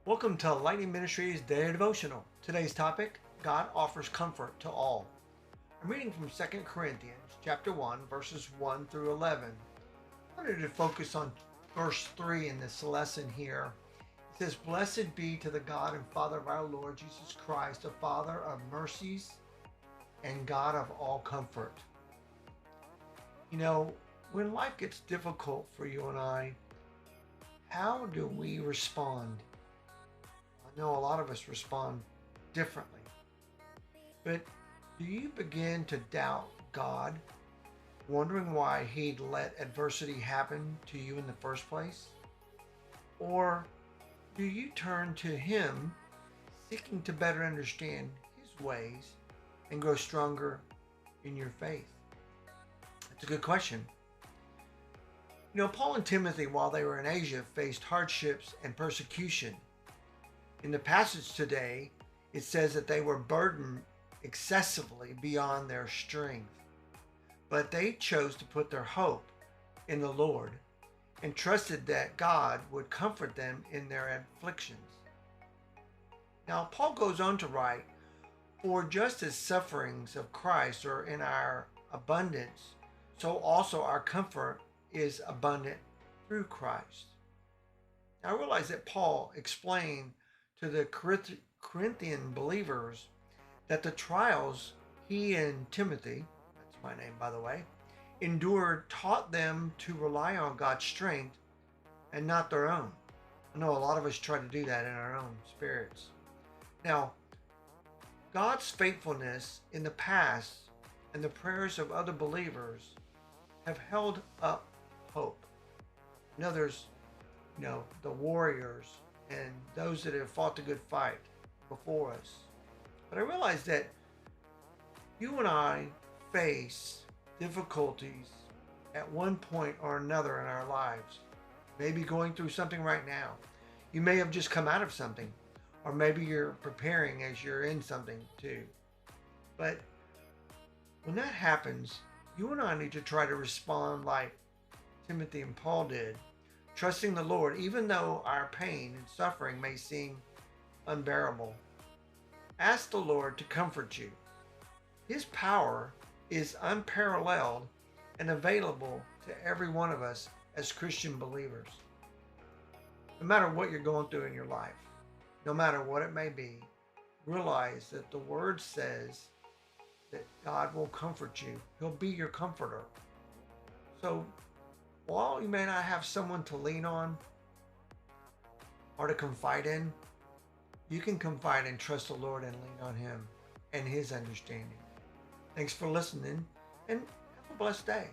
Welcome to Lightning Ministries Daily Devotional. Today's topic, God offers comfort to all. I'm reading from 2 Corinthians chapter 1, verses 1 through 11. I wanted to focus on verse 3 in this lesson here. It says, "Blessed be to the God and Father of our Lord Jesus Christ, the Father of mercies and God of all comfort." You know, when life gets difficult for you and I, how do we respond? I know a lot of us respond differently. But do you begin to doubt God, wondering why He'd let adversity happen to you in the first place? Or do you turn to Him, seeking to better understand His ways and grow stronger in your faith? That's a good question. Paul and Timothy, while they were in Asia, faced hardships and persecution. In the passage today, it says that they were burdened excessively beyond their strength. But they chose to put their hope in the Lord and trusted that God would comfort them in their afflictions. Now, Paul goes on to write, "For just as sufferings of Christ are in our abundance, so also our comfort is abundant through Christ." Now, I realize that Paul explained to the Corinthian believers that the trials he and Timothy, that's my name by the way, endured taught them to rely on God's strength and not their own. I know a lot of us try to do that in our own spirits. Now, God's faithfulness in the past and the prayers of other believers have held up hope. There's the warriors and those that have fought the good fight before us. But I realize that you and I face difficulties at one point or another in our lives. Maybe going through something right now. You may have just come out of something, or maybe you're preparing as you're in something too. But when that happens, you and I need to try to respond like Timothy and Paul did, trusting the Lord even though our pain and suffering may seem unbearable. Ask the Lord to comfort you. His power is unparalleled and available to every one of us as Christian believers. No matter what you're going through in your life, no matter what it may be, realize that the Word says that God will comfort you. He'll be your comforter. So while you may not have someone to lean on or to confide in, you can confide and trust the Lord and lean on Him and His understanding. Thanks for listening, and have a blessed day.